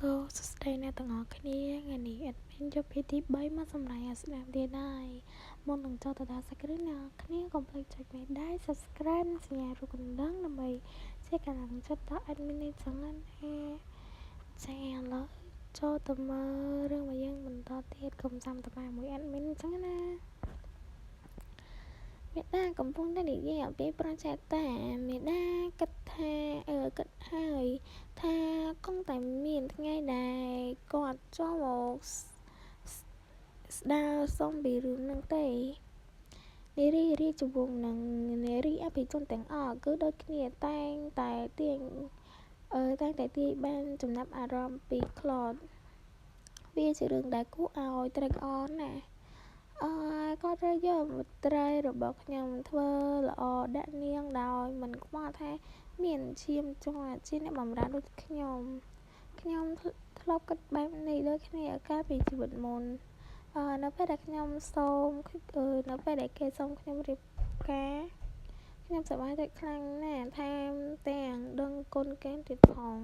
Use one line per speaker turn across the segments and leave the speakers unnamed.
Hello សួស្តីអ្នកទាំងអស់គ្នាថ្ងៃនេះ admin យកភាគទី3មកសម្រាប់ស្ដាប់ទៀតហើយមុននឹងចូលទៅដល់សាច់រឿងអ្នកគ្នាកុំភ្លេចចុចមេដៃ subscribe និងសញ្ញារូបកណ្ដឹងដើម្បីជាកម្លាំងចិត្តដល់ admin នេះចឹងណាចាឥឡូវចូលទៅមើលរឿងរបស់យើងបន្តទៀតកុំចាំតែមួយ admin ចឹងណាមេដាកំពុងតែនិយាយអំពីប្រជែតាមេដាគិតថាគិតហើយថាគង់តែមានថ្ងៃដែលគាត់ចូលមកស្ដារសុំពីរឿងនឹងទេនារីរាជវង្សនិងនារីអភិជនទាំងអស់គឺដូចគ្នាតែងតែទាញបានចំណាប់អារម្មណ៍ពីClaudeវាជារឿងដែលគួរឲ្យត្រេកអរណាស់គាត់ត្រូវយកមន្ត្រីរបស់ខ្ញុំធ្វើល្អដាក់នាងដោយមិនខ្វល់ថាមានឈាមជ័រជាអ្នកបម្រើដូចខ្ញុំធ្លាប់គិតបែបនេះដូចគ្នាកាលពីជីវិតមុននៅពេលដែលនៅពេលដែលគេសូមខ្ញុំរៀបការខ្ញុំសប្បាយចិត្តខ្លាំងណាស់ថែមទាំងដឹងគុណគេទៀតផង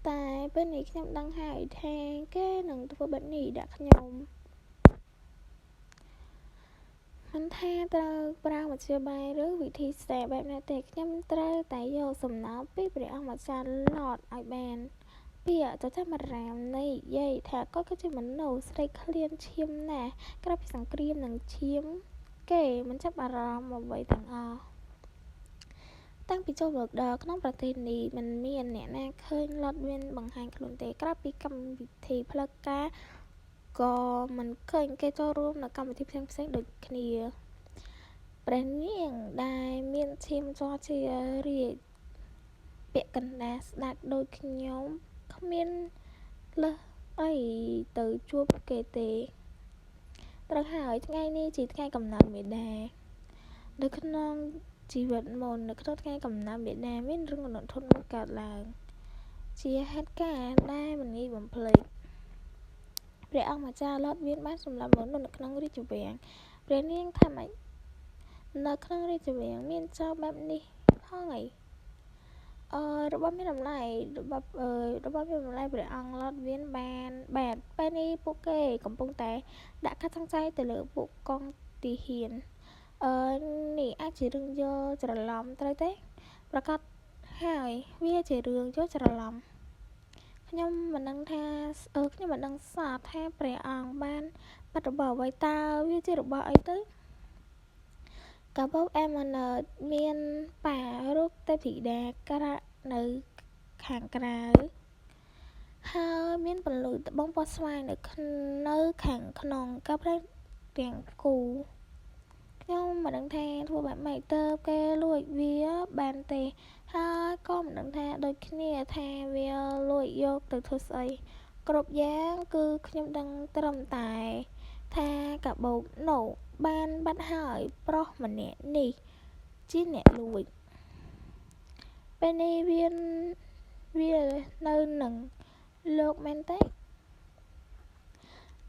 តែពេលនេះខ្ញុំដឹងហើយថាគេនឹងធ្វើបែបនេះដាក់ខ្ញុំមិនថាត្រូវប្រើមធ្យោបាយឬវិធីសាស្ត្របែបណាទេខ្ញុំត្រូវតែយកសំណោពីព្រះអង្គម្ចាស់ឡតឲ្យបានពាក្យចចាមអារាមនៃយាយថាគាត់គឺជាមនុស្សស្រីឃ្លានឈាមណាស់ក្រៅពីសង្គ្រាមនិងឈាមគេមិនចាប់អារម្មណ៍អ្វីទាំងអស់តាំងពីចូលមកដល់ក្នុងប្រទេសនេះមិនមានអ្នកណាឃើញឡតវៀនបង្ហាញខ្លួនទេក្រៅពីកម្មវិធីផ្លូវការក៏មិនឃើញគេចូលរួមនៅកម្មវិធីផ្សេងៗដូចគ្នាព្រះនាងដែលមានឈាមជ័រជារាជពាក់កណ្ដាលស្ដេចដូចខ្ញុំគ្មានលើសអីទៅជួបគេទេត្រូវហើយថ្ងៃនេះជាថ្ងៃកំណើតមេដានៅក្នុងជីវិតមុននៅក្នុងថ្ងៃកំណើតមេដាមានរឿងរន្ធត់មួយកើតឡើងជាហេតុការណ៍ដែលមិនងាយបំភ្លេចព្រះអង្គម្ចាស់ឡតវៀនបានសម្លាប់មនុស្សនៅក្នុងរាជវាំងព្រះនាងថាម៉េចនៅក្នុងរាជវាំងមានចោរបែបនេះផងអីរបស់មានតម្លៃព្រះអង្គឡតវៀនបានបែបពេលនេះពួកគេកំពុងតែដាក់ការសង្ស័យទៅលើពួកកងទាហាននេះអាចជារឿងយកច្រឡំត្រូវទេប្រកាសហើយវាជារឿងយកច្រឡំខ្ញុំមិនដឹងសោះថាព្រះអង្គបានបាត់របស់អ្វីតើវាជារបស់អីទៅកាបូបអេម៉ាណឺតមានប៉ារូបទេពធីតាក្រក់នៅខាងក្រៅហើយមានពន្លឺត្បូងពណ៌ស្វាយនៅខាងក្នុងកាប់ទាំងគូខ្ញុំមិនដឹងថាធ្វើបែបម៉េចទើបគេលួចវាបានទេហើយក៏មិនដឹងថាដូចគ្នាថាវាលួចយកទៅធ្វើស្អីគ្រប់យ៉ាងគឺខ្ញុំដឹងត្រឹមតែថាកាបូបនោះបានបាត់ហើយប្រុសម្នាក់នេះជាអ្នកលួចពេលនេះវានៅនឹងលោកមែនទេ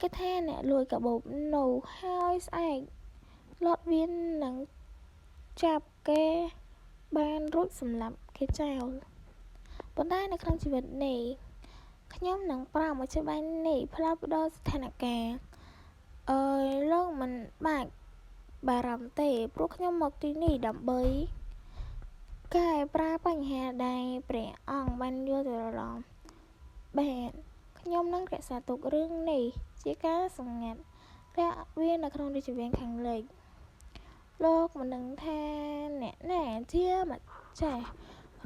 គេថាអ្នកលួចកាបូបនោះហើយស្អែកឡតវៀននឹងចាប់គេបានរួចសម្លាប់គេចោលប៉ុន្តែនៅក្នុងជីវិតនេះខ្ញុំនឹងប្រើមធ្យោបាយនេះផ្លាស់ប្ដូរស្ថានភាពលោកមិនបាច់បារម្ភទេព្រោះខ្ញុំមកទីនេះដើម្បីកែប្រែបញ្ហាដែលព្រះអង្គបានយល់ច្រឡំបាទខ្ញុំនឹងរក្សាទុករឿងនេះជាការសម្ងាត់រាក់វានៅក្នុងរាជវាំងខាងលិចលោកមិនដឹងថាអ្នកណាជាម្ចាស់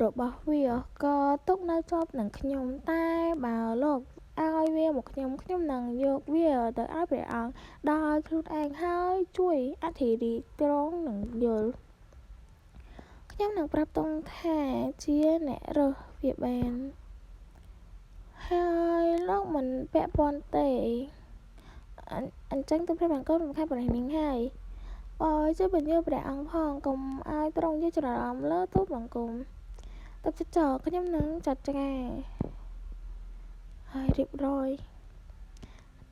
របស់វាក៏ទុកនៅជាប់នឹងខ្ញុំតែបើលោកឲ្យវាមកខ្ញុំនឹងយកវាទៅឲ្យព្រះអង្គដោយខ្លួនឯងហើយជួយអធិរាជទ្រង់នឹងយល់ខ្ញុំនឹងប្រាប់ទង់ថាជាអ្នករើសវាបានហើយលោកមិនពាក់ព័ន្ធទេអញ្ចឹងទៅព្រះបង្គំរំខានព្រះនាងហើយជួយបញ្យល់ព្រះអង្គផងកុំឲ្យទ្រង់យកច្រឡំលើទូលបង្គំទឹកចិត្តចោខ្ញុំនឹងចាត់ការហើយរៀបរយ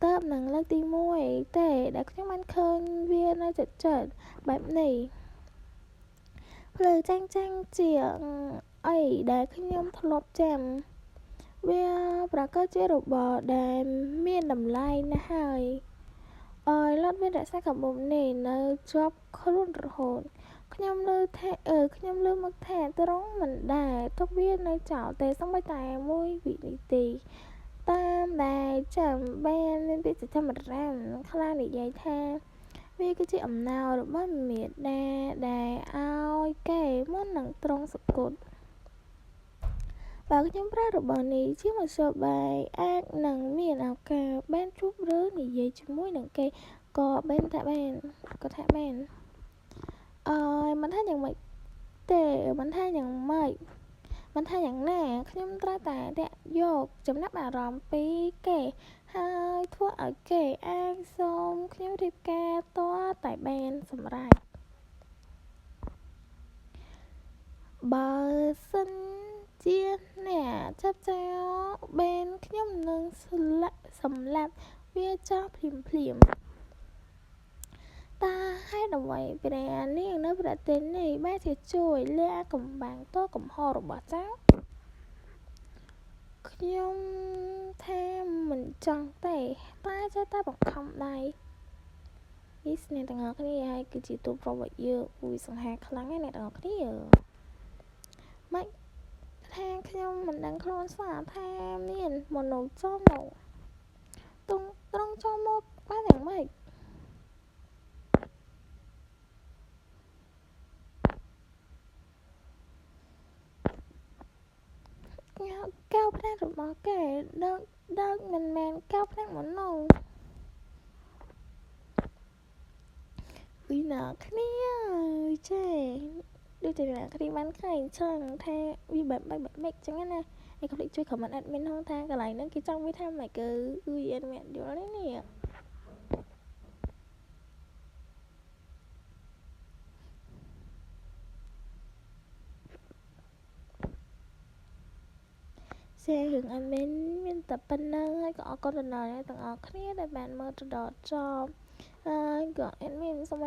តើបនឹងលើកទី1ទេដែលខ្ញុំបានឃើញវានៅចិត្តបែបនេះភ្លើចាញ់ជាអីដែលខ្ញុំធ្លាប់ចាំ វាប្រកាសជារបស់ដែលមានតម្លៃណាស់ហើយលត់មានរក្សាកាបូបនេះនៅជាប់ខ្លួនរហូតខ្ញុំលើមកថាត្រង់មិនដែរទុកវានៅចោលទេសូម្បីតែមួយវិនាទីតាមដែលចាំបានមានពាក្យសកម្មរាមខ្លះនិយាយថាវាគឺជាអំណោយរបស់មេដាដែលឲ្យគេមុននឹងត្រង់សគត់បើខ្ញុំប្រើរបស់នេះជាមធ្យោបាយអាចនឹងមានឱកាសបានជួបឬនិយាយជាមួយនឹងគេក៏បានថាបានមិនថាយ៉ាងម៉េចទេមិនថាយ៉ាងណាខ្ញុំត្រូវតែតាក់យកចំណាប់អារម្មណ៍ពីគេហើយធ្វើឲ្យគេអាចសូមខ្ញុំរៀបការទាល់តែបានសម្រេចបើសិនជាអ្នកចាប់ចោលបានខ្ញុំនឹងសម្លាប់វាចោលភ្លាមតើហេតុអ្វីព្រះនាងនៅប្រទេសនេះបែរជាជួយលាក់កំបាំងទោសកំហុសរបស់ចៅខ្ញុំថាមិនចង់ទេតែចេះតែបង្ខំដៃនេះស្នេហ៍ទាំងអស់គ្នាហើយគឺជាទូប្រវត្តិយើងវាសង្ហាខ្លាំងណាស់អ្នកទាំងអស់គ្នាម៉េចថាខ្ញុំមិនដឹងខ្លួនសោះថាមានមនុស្សចូលមកត្រង់ចូលមកបានយ៉ាងម៉េចកៅផ្នែករបស់គេដើកមិនមែនកៅផ្នែកមនុស្សវិណាគ្នាចេះដូចតែអ្នកគ្នាបានឃើញចឹងថាវាបែបម៉េចចឹងណាឯងកុំភ្លេចជួយ comment admin ផងថាកន្លែងហ្នឹងគេចង់វាថាម៉េចគឺវាអត់មានយល់ទេនេះshare រឿង admin មានតែប៉ុណ្្នឹងហើយក៏អរគុណដល់អ្នកទាំងអស់គ្នាដែលបានមើលទៅដល់ចប់ហើយក៏ admin សូម